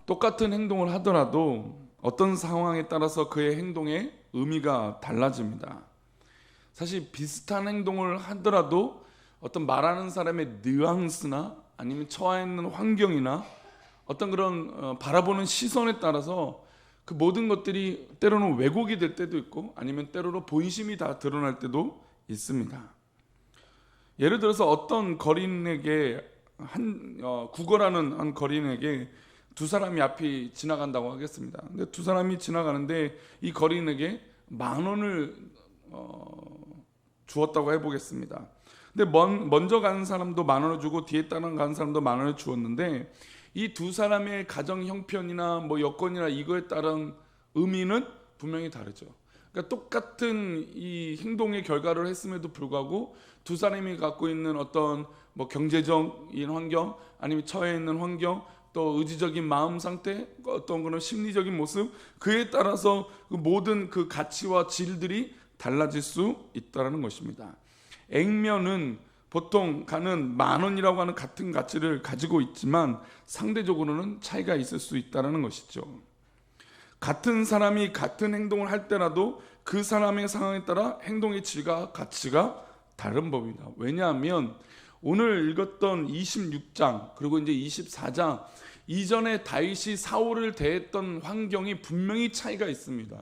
똑같은 행동을 하더라도 어떤 상황에 따라서 그의 행동의 의미가 달라집니다. 사실 비슷한 행동을 하더라도 어떤 말하는 사람의 뉘앙스나 아니면 처해 있는 환경이나 어떤 그런 바라보는 시선에 따라서 그 모든 것들이 때로는 왜곡이 될 때도 있고 아니면 때로는 본심이 다 드러날 때도 있습니다. 예를 들어서 어떤 거린에게 구걸하는 한 거린에게 두 사람이 앞이 지나간다고 하겠습니다. 근데 두 사람이 지나가는데 이 거린에게 10,000원을 주었다고 해보겠습니다. 근데 먼저 가는 사람도 10,000원을 주고 뒤에 따라 가는 사람도 10,000원을 주었는데 이 두 사람의 가정 형편이나 뭐 여건이나 이거에 따른 의미는 분명히 다르죠. 그러니까 똑같은 이 행동의 결과를 했음에도 불구하고 두 사람이 갖고 있는 어떤 뭐 경제적인 환경 아니면 처해 있는 환경 또 의지적인 마음 상태 어떤 그런 심리적인 모습 그에 따라서 그 모든 그 가치와 질들이 달라질 수 있다는 것입니다. 액면은 보통 가는 10,000원이라고 하는 같은 가치를 가지고 있지만 상대적으로는 차이가 있을 수 있다는 것이죠. 같은 사람이 같은 행동을 할 때라도 그 사람의 상황에 따라 행동의 질과 가치가 다른 법입니다. 왜냐하면 오늘 읽었던 26장 그리고 이제 24장 이전에 다윗이 사울을 대했던 환경이 분명히 차이가 있습니다.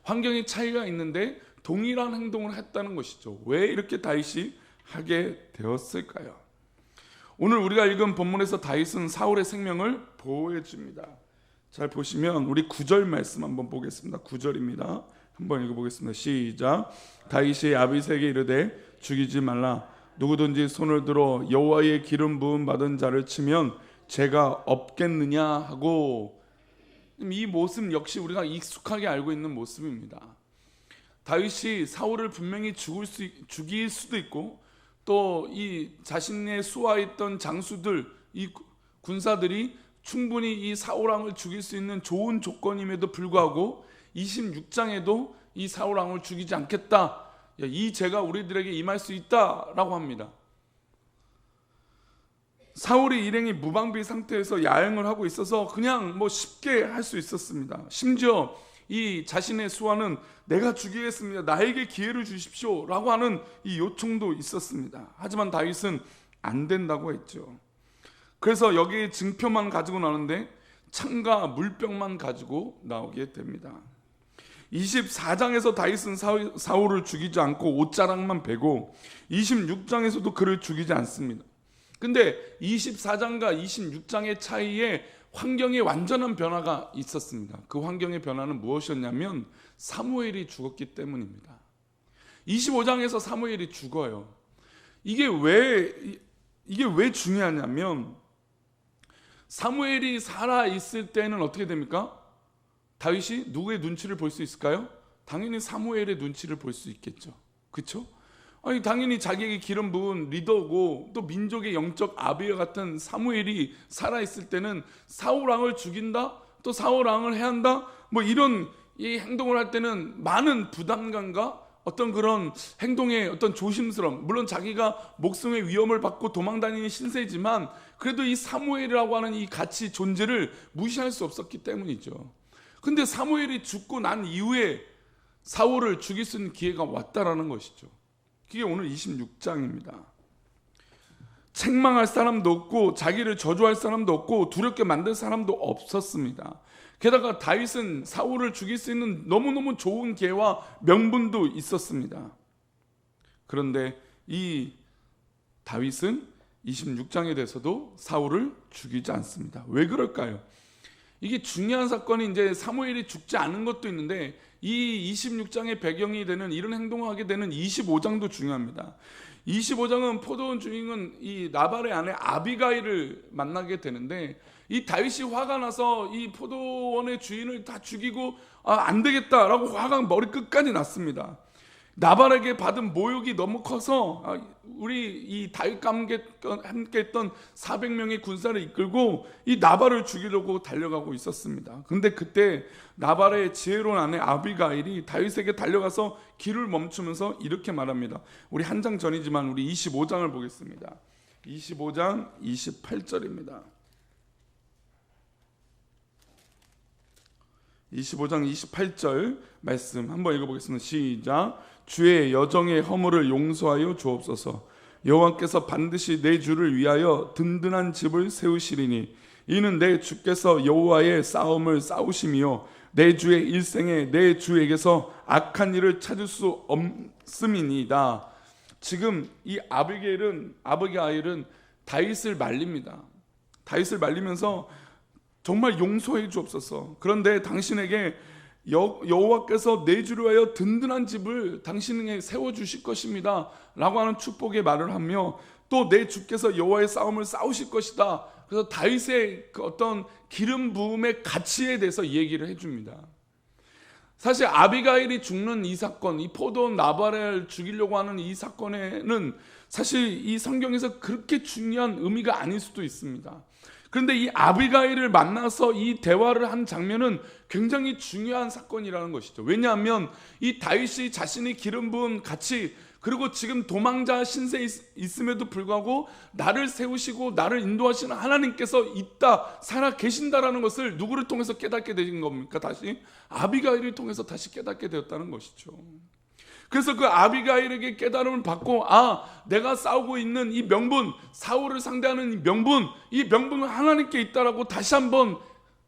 환경이 차이가 있는데 동일한 행동을 했다는 것이죠. 왜 이렇게 다윗이 하게 되었을까요? 오늘 우리가 읽은 본문에서 다윗은 사울의 생명을 보호해 줍니다. 잘 보시면 우리 9절 말씀 한번 보겠습니다. 9절입니다. 한번 읽어보겠습니다. 시작. 다윗이 아비새에게 이르되 죽이지 말라. 누구든지 손을 들어 여호와의 기름 부음 받은 자를 치면 죄가 없겠느냐 하고, 이 모습 역시 우리가 익숙하게 알고 있는 모습입니다. 다윗이 사울을 분명히 죽일 수도 있고 또 이 자신의 수하했던 장수들 이 군사들이 충분히 이 사울 왕을 죽일 수 있는 좋은 조건임에도 불구하고 26장에도 이 사울 왕을 죽이지 않겠다, 이 죄가 우리들에게 임할 수 있다라고 합니다. 사울이 일행이 무방비 상태에서 야행을 하고 있어서 그냥 뭐 쉽게 할 수 있었습니다. 심지어 이 자신의 수하는 내가 죽이겠습니다, 나에게 기회를 주십시오 라고 하는 이 요청도 있었습니다. 하지만 다윗은 안 된다고 했죠. 그래서 여기에 증표만 가지고 나오는데 창과 물병만 가지고 나오게 됩니다. 24장에서 다윗은 사울을 죽이지 않고 옷자락만 베고 26장에서도 그를 죽이지 않습니다. 근데 24장과 26장의 차이에 환경에 완전한 변화가 있었습니다. 그 환경의 변화는 무엇이었냐면 사무엘이 죽었기 때문입니다. 25장에서 사무엘이 죽어요. 이게 왜 중요하냐면 사무엘이 살아 있을 때는 어떻게 됩니까? 다윗이 누구의 눈치를 볼 수 있을까요? 당연히 사무엘의 눈치를 볼 수 있겠죠. 그렇죠? 아니 당연히 자기에게 기름 부은 리더고 또 민족의 영적 아비와 같은 사무엘이 살아있을 때는 사울 왕을 죽인다, 또 사울 왕을 해야 한다, 뭐 이런 이 행동을 할 때는 많은 부담감과 어떤 그런 행동의 어떤 조심스러움, 물론 자기가 목숨의 위험을 받고 도망다니는 신세지만 그래도 이 사무엘이라고 하는 이 가치 존재를 무시할 수 없었기 때문이죠. 근데 사무엘이 죽고 난 이후에 사울을 죽일 수 있는 기회가 왔다라는 것이죠. 그게 오늘 26장입니다. 책망할 사람도 없고 자기를 저주할 사람도 없고 두렵게 만들 사람도 없었습니다. 게다가 다윗은 사울을 죽일 수 있는 너무너무 좋은 기회와 명분도 있었습니다. 그런데 이 다윗은 26장에 대해서도 사울을 죽이지 않습니다. 왜 그럴까요? 이게 중요한 사건이 이제 사무엘이 죽지 않은 것도 있는데 이 26장의 배경이 되는 이런 행동을 하게 되는 25장도 중요합니다. 25장은 포도원 주인은 이 나발의 아내 아비가일을 만나게 되는데 이 다윗이 화가 나서 이 포도원의 주인을 다 죽이고 안 되겠다라고 화가 머리끝까지 났습니다. 나발에게 받은 모욕이 너무 커서 우리 이 다윗과 함께 했던 400명의 군사를 이끌고 이 나발을 죽이려고 달려가고 있었습니다. 근데 그때 나발의 지혜로운 아내 아비가일이 다윗에게 달려가서 길을 멈추면서 이렇게 말합니다. 우리 한 장 전이지만 우리 25장을 보겠습니다. 25장 28절입니다. 25장 28절 말씀 한번 읽어보겠습니다. 시작. 주의 여정의 허물을 용서하여 주옵소서. 여호와께서 반드시 내 주를 위하여 든든한 집을 세우시리니 이는 내 주께서 여호와의 싸움을 싸우심이요 내 주의 일생에 내 주에게서 악한 일을 찾을 수 없음이니이다. 지금 이 아비가일은 다윗을 말립니다. 다윗을 말리면서 정말 용서해 주옵소서. 그런데 당신에게 여호와께서 내 주를 위하여 든든한 집을 당신에게 세워주실 것입니다 라고 하는 축복의 말을 하며 또 내 주께서 여호와의 싸움을 싸우실 것이다. 그래서 다윗의 그 어떤 기름 부음의 가치에 대해서 얘기를 해줍니다. 사실 아비가일이 죽는 이 사건, 이 포도원 나발을 죽이려고 하는 이 사건에는 사실 이 성경에서 그렇게 중요한 의미가 아닐 수도 있습니다. 그런데 이 아비가일을 만나서 이 대화를 한 장면은 굉장히 중요한 사건이라는 것이죠. 왜냐하면 이 다윗이 자신이 기름 부은 가치, 그리고 지금 도망자 신세에 있음에도 불구하고 나를 세우시고 나를 인도하시는 하나님께서 있다, 살아 계신다라는 것을 누구를 통해서 깨닫게 된 겁니까? 다시 아비가일을 통해서 다시 깨닫게 되었다는 것이죠. 그래서 그 아비가일에게 깨달음을 받고 내가 싸우고 있는 이 명분, 사울을 상대하는 이 명분은 하나님께 있다라고 다시 한번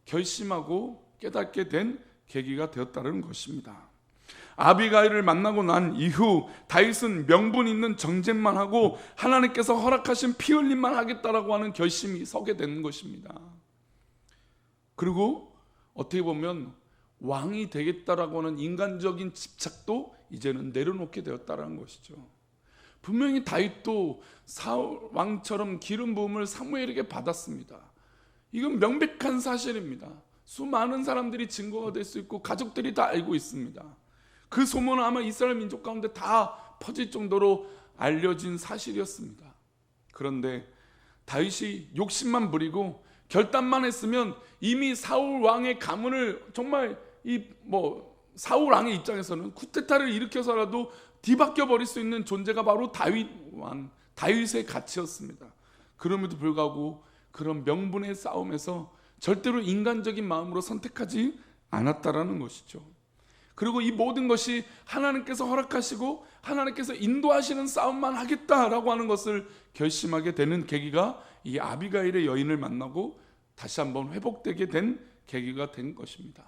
결심하고 깨닫게 된 계기가 되었다는 것입니다. 아비가일을 만나고 난 이후 다윗은 명분 있는 정쟁만 하고 하나님께서 허락하신 피 흘림만 하겠다라고 하는 결심이 서게 되는 것입니다. 그리고 어떻게 보면 왕이 되겠다라고 하는 인간적인 집착도 이제는 내려놓게 되었다는 것이죠. 분명히 다윗도 사울 왕처럼 기름 부음을 사무엘에게 받았습니다. 이건 명백한 사실입니다. 수많은 사람들이 증거가 될 수 있고 가족들이 다 알고 있습니다. 그 소문은 아마 이스라엘 민족 가운데 다 퍼질 정도로 알려진 사실이었습니다. 그런데 다윗이 욕심만 부리고 결단만 했으면 이미 사울 왕의 가문을 정말 사울 왕의 입장에서는 쿠데타를 일으켜서라도 뒤바뀌어 버릴 수 있는 존재가 바로 다윗 왕, 다윗의 가치였습니다. 그럼에도 불구하고 그런 명분의 싸움에서 절대로 인간적인 마음으로 선택하지 않았다라는 것이죠. 그리고 이 모든 것이 하나님께서 허락하시고 하나님께서 인도하시는 싸움만 하겠다라고 하는 것을 결심하게 되는 계기가 이 아비가일의 여인을 만나고 다시 한번 회복되게 된 계기가 된 것입니다.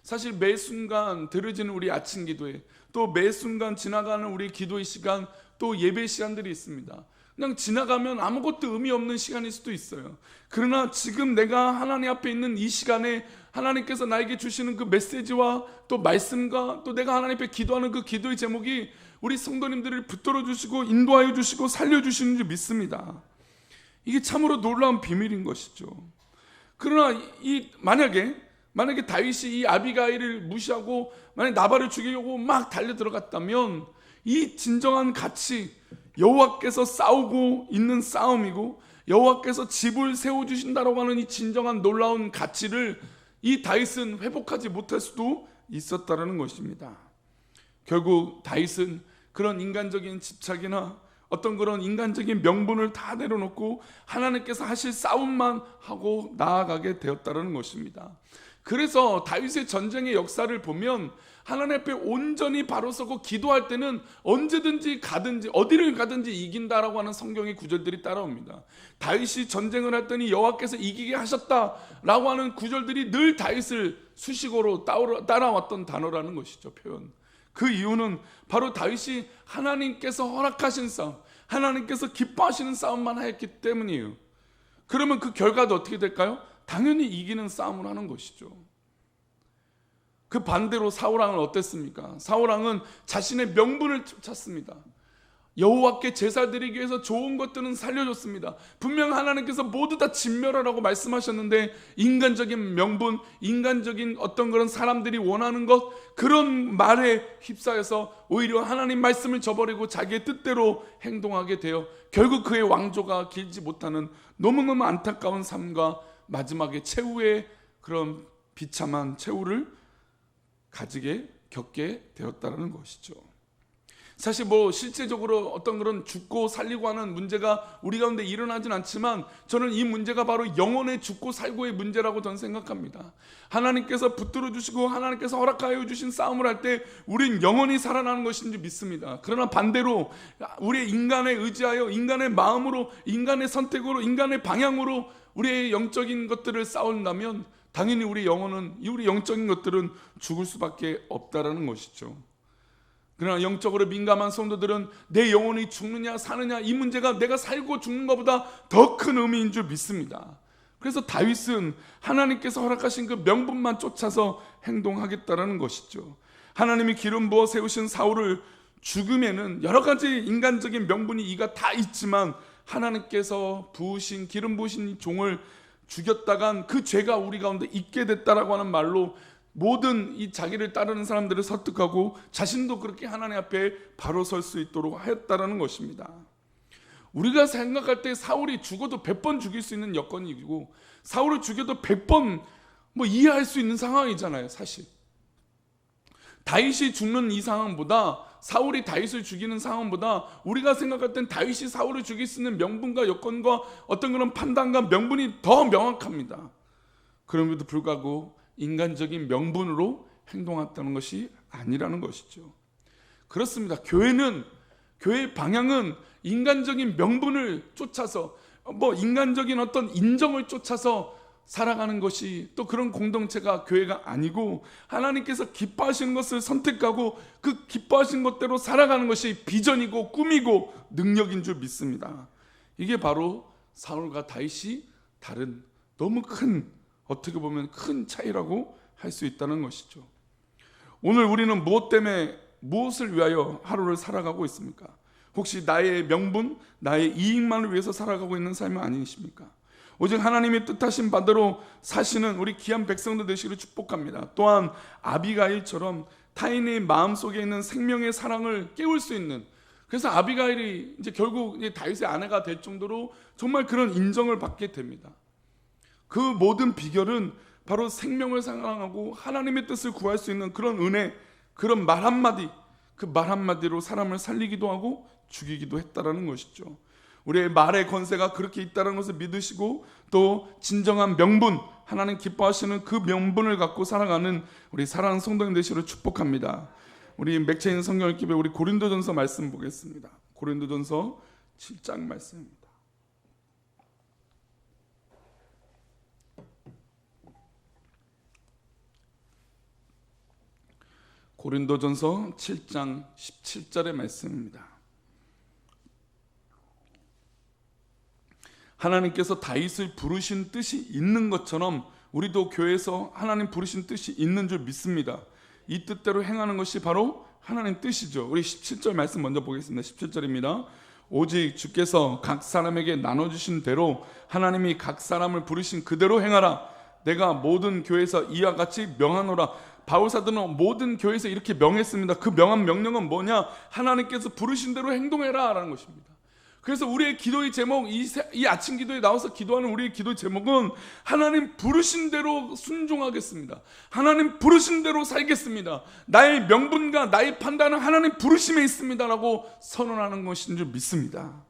사실 매 순간 들어지는 우리 아침 기도에, 또 매 순간 지나가는 우리 기도의 시간, 또 예배 시간들이 있습니다. 그냥 지나가면 아무것도 의미 없는 시간일 수도 있어요. 그러나 지금 내가 하나님 앞에 있는 이 시간에 하나님께서 나에게 주시는 그 메시지와 또 말씀과 또 내가 하나님 앞에 기도하는 그 기도의 제목이 우리 성도님들을 붙들어 주시고 인도하여 주시고 살려 주시는 줄 믿습니다. 이게 참으로 놀라운 비밀인 것이죠. 그러나 만약에 다윗이 이 아비가일을 무시하고 만약 나발을 죽이려고 막 달려 들어갔다면 이 진정한 가치, 여호와께서 싸우고 있는 싸움이고 여호와께서 집을 세워주신다라고 하는 이 진정한 놀라운 가치를 이 다윗은 회복하지 못할 수도 있었다라는 것입니다. 결국 다윗은 그런 인간적인 집착이나 어떤 그런 인간적인 명분을 다 내려놓고 하나님께서 하실 싸움만 하고 나아가게 되었다라는 것입니다. 그래서 다윗의 전쟁의 역사를 보면 하나님 앞에 온전히 바로 서고 기도할 때는 언제든지 가든지 어디를 가든지 이긴다라고 하는 성경의 구절들이 따라옵니다. 다윗이 전쟁을 했더니 여호와께서 이기게 하셨다라고 하는 구절들이 늘 다윗을 수식어로 따라왔던 단어라는 것이죠. 표현. 그 이유는 바로 다윗이 하나님께서 허락하신 싸움, 하나님께서 기뻐하시는 싸움만 했기 때문이에요. 그러면 그 결과도 어떻게 될까요? 당연히 이기는 싸움을 하는 것이죠. 그 반대로 사울왕은 어땠습니까? 사울왕은 자신의 명분을 찾습니다. 여호와께 제사 드리기 위해서 좋은 것들은 살려줬습니다. 분명 하나님께서 모두 다 진멸하라고 말씀하셨는데 인간적인 명분, 인간적인 어떤 그런 사람들이 원하는 것, 그런 말에 휩싸여서 오히려 하나님 말씀을 저버리고 자기의 뜻대로 행동하게 되어 결국 그의 왕조가 길지 못하는 너무너무 안타까운 삶과 마지막에 최후의 그런 비참한 최후를 겪게 되었다는 것이죠. 사실 실제적으로 어떤 그런 죽고 살리고 하는 문제가 우리 가운데 일어나진 않지만 저는 이 문제가 바로 영혼의 죽고 살고의 문제라고 저는 생각합니다. 하나님께서 붙들어 주시고 하나님께서 허락하여 주신 싸움을 할 때 우린 영원히 살아나는 것인 줄 믿습니다. 그러나 반대로 우리의 인간에 의지하여 인간의 마음으로 인간의 선택으로 인간의 방향으로 우리의 영적인 것들을 싸운다면 당연히 우리 영적인 것들은 죽을 수밖에 없다라는 것이죠. 그러나 영적으로 민감한 성도들은 내 영혼이 죽느냐 사느냐 이 문제가 내가 살고 죽는 것보다 더 큰 의미인 줄 믿습니다. 그래서 다윗은 하나님께서 허락하신 그 명분만 쫓아서 행동하겠다라는 것이죠. 하나님이 기름 부어 세우신 사울을 죽음에는 여러 가지 인간적인 명분이 이가 다 있지만 하나님께서 기름 부으신 이 종을 죽였다간 그 죄가 우리 가운데 있게 됐다라고 하는 말로 모든 이 자기를 따르는 사람들을 설득하고 자신도 그렇게 하나님 앞에 바로 설 수 있도록 하였다라는 것입니다. 우리가 생각할 때 사울이 죽어도 100번 죽일 수 있는 여건이고 사울을 죽여도 100번 이해할 수 있는 상황이잖아요. 사실 다윗이 죽는 이 상황보다 사울이 다윗을 죽이는 상황보다 우리가 생각할 땐 다윗이 사울을 죽일 수 있는 명분과 여건과 어떤 그런 판단과 명분이 더 명확합니다. 그럼에도 불구하고 인간적인 명분으로 행동했다는 것이 아니라는 것이죠. 그렇습니다. 교회의 방향은 인간적인 명분을 쫓아서 인간적인 어떤 인정을 쫓아서 살아가는 것이 또 그런 공동체가 교회가 아니고 하나님께서 기뻐하시는 것을 선택하고 그 기뻐하신 것대로 살아가는 것이 비전이고 꿈이고 능력인 줄 믿습니다. 이게 바로 사울과 다윗이 다른 너무 어떻게 보면 큰 차이라고 할 수 있다는 것이죠. 오늘 우리는 무엇을 위하여 하루를 살아가고 있습니까? 혹시 나의 명분, 나의 이익만을 위해서 살아가고 있는 삶은 아니십니까? 오직 하나님의 뜻하신 바대로 사시는 우리 귀한 백성들 되시기를 축복합니다. 또한 아비가일처럼 타인의 마음속에 있는 생명의 사랑을 깨울 수 있는, 그래서 아비가일이 이제 결국 다윗의 아내가 될 정도로 정말 그런 인정을 받게 됩니다. 그 모든 비결은 바로 생명을 사랑하고 하나님의 뜻을 구할 수 있는 그런 은혜, 그런 말 한마디, 그 말 한마디로 사람을 살리기도 하고 죽이기도 했다라는 것이죠. 우리의 말의 권세가 그렇게 있다는 것을 믿으시고 또 진정한 명분, 하나님 기뻐하시는 그 명분을 갖고 살아가는 우리 사랑하는 성도님 되시기를 축복합니다. 우리 맥체 있는 성경 읽기에 우리 고린도전서 말씀 보겠습니다. 고린도전서 7장 말씀입니다. 고린도전서 7장 17절의 말씀입니다. 하나님께서 다윗을 부르신 뜻이 있는 것처럼 우리도 교회에서 하나님 부르신 뜻이 있는 줄 믿습니다. 이 뜻대로 행하는 것이 바로 하나님 뜻이죠. 우리 17절 말씀 먼저 보겠습니다. 17절입니다. 오직 주께서 각 사람에게 나눠주신 대로 하나님이 각 사람을 부르신 그대로 행하라. 내가 모든 교회에서 이와 같이 명하노라. 바울사도는 모든 교회에서 이렇게 명했습니다. 그 명한 명령은 뭐냐? 하나님께서 부르신 대로 행동해라 라는 것입니다. 그래서 우리의 기도의 제목, 이 아침 기도에 나와서 기도하는 우리의 기도의 제목은 하나님 부르신 대로 순종하겠습니다. 하나님 부르신 대로 살겠습니다. 나의 명분과 나의 판단은 하나님 부르심에 있습니다 라고 선언하는 것인 줄 믿습니다.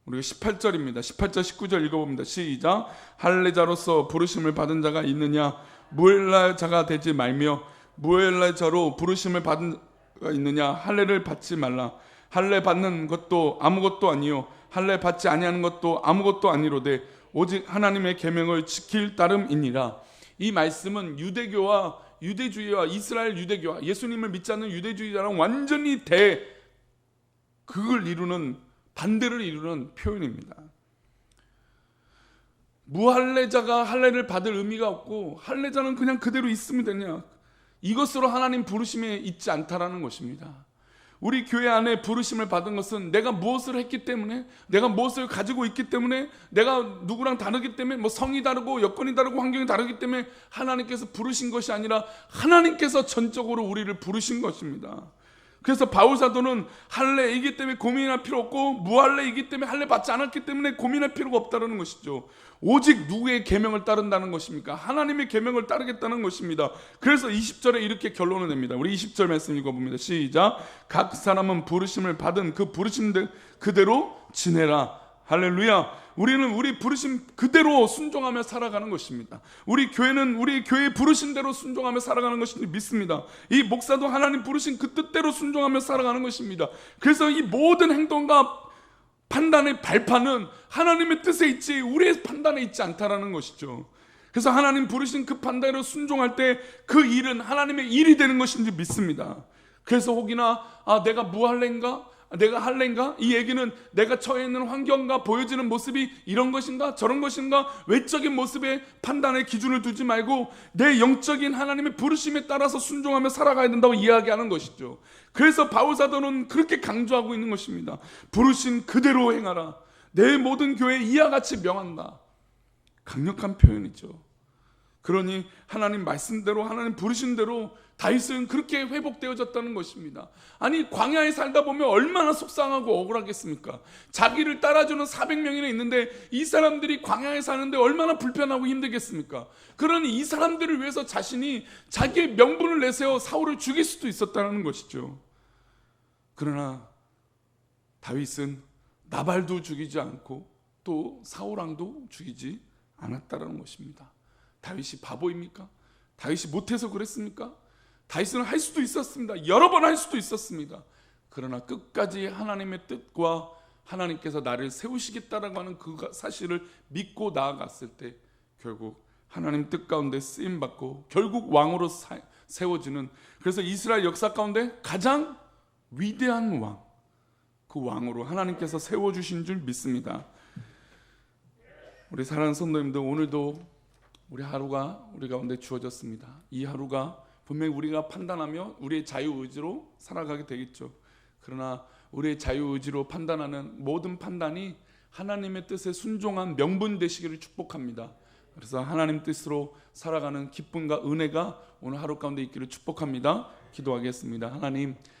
우리가 18절입니다. 18절 19절 읽어봅니다. 시작. 할례자로서 부르심을 받은 자가 있느냐? 무엘라 자가 되지 말며 무엘라 자로 부르심을 받은 자가 있느냐? 할례를 받지 말라. 할례 받는 것도 아무것도 아니요 할례 받지 아니하는 것도 아무것도 아니로되 오직 하나님의 계명을 지킬 따름이니라. 이 말씀은 유대교와 유대주의와 이스라엘 유대교와 예수님을 믿지 않는 유대주의자랑 완전히 반대를 이루는 표현입니다. 무할례자가 할례를 받을 의미가 없고 할례자는 그냥 그대로 있으면 되냐, 이것으로 하나님 부르심에 있지 않다라는 것입니다. 우리 교회 안에 부르심을 받은 것은 내가 무엇을 했기 때문에, 내가 무엇을 가지고 있기 때문에, 내가 누구랑 다르기 때문에, 성이 다르고 여건이 다르고 환경이 다르기 때문에 하나님께서 부르신 것이 아니라 하나님께서 전적으로 우리를 부르신 것입니다. 그래서 바울 사도는 할례이기 때문에 고민할 필요 없고 무할례이기 때문에 할례 받지 않았기 때문에 고민할 필요가 없다는 것이죠. 오직 누구의 계명을 따른다는 것입니까? 하나님의 계명을 따르겠다는 것입니다. 그래서 20절에 이렇게 결론을 냅니다. 우리 20절 말씀 읽어봅니다. 시작. 각 사람은 부르심을 받은 그 부르심 그대로 지내라. 할렐루야. 우리는 우리 부르심 그대로 순종하며 살아가는 것입니다. 우리 교회는 우리 교회의 부르신 대로 순종하며 살아가는 것인지 믿습니다. 이 목사도 하나님 부르신 그 뜻대로 순종하며 살아가는 것입니다. 그래서 이 모든 행동과 판단의 발판은 하나님의 뜻에 있지 우리의 판단에 있지 않다라는 것이죠. 그래서 하나님 부르신 그 판단으로 순종할 때 그 일은 하나님의 일이 되는 것인지 믿습니다. 그래서 혹이나 내가 무할례인가? 내가 할례인가? 이 얘기는 내가 처해 있는 환경과 보여지는 모습이 이런 것인가 저런 것인가 외적인 모습에 판단의 기준을 두지 말고 내 영적인 하나님의 부르심에 따라서 순종하며 살아가야 된다고 이야기하는 것이죠. 그래서 바울 사도는 그렇게 강조하고 있는 것입니다. 부르신 그대로 행하라. 내 모든 교회에 이와 같이 명한다. 강력한 표현이죠. 그러니 하나님 말씀대로 하나님 부르신 대로 다윗은 그렇게 회복되어졌다는 것입니다. 아니 광야에 살다 보면 얼마나 속상하고 억울하겠습니까? 자기를 따라주는 400명이나 있는데 이 사람들이 광야에 사는데 얼마나 불편하고 힘들겠습니까? 그러니 이 사람들을 위해서 자신이 자기의 명분을 내세워 사울을 죽일 수도 있었다는 것이죠. 그러나 다윗은 나발도 죽이지 않고 또 사울왕도 죽이지 않았다는 것입니다. 다윗이 바보입니까? 다윗이 못해서 그랬습니까? 다윗은 할 수도 있었습니다. 여러 번 할 수도 있었습니다. 그러나 끝까지 하나님의 뜻과 하나님께서 나를 세우시겠다라고 하는 그 사실을 믿고 나아갔을 때 결국 하나님 뜻 가운데 쓰임받고 결국 왕으로 세워지는, 그래서 이스라엘 역사 가운데 가장 위대한 왕, 그 왕으로 하나님께서 세워주신 줄 믿습니다. 우리 사랑하는 성도님들, 오늘도 우리 하루가 우리 가운데 주어졌습니다. 이 하루가 분명히 우리가 판단하며 우리의 자유의지로 살아가게 되겠죠. 그러나 우리의 자유의지로 판단하는 모든 판단이 하나님의 뜻에 순종한 명분 되시기를 축복합니다. 그래서 하나님 뜻으로 살아가는 기쁨과 은혜가 오늘 하루 가운데 있기를 축복합니다. 기도하겠습니다. 하나님,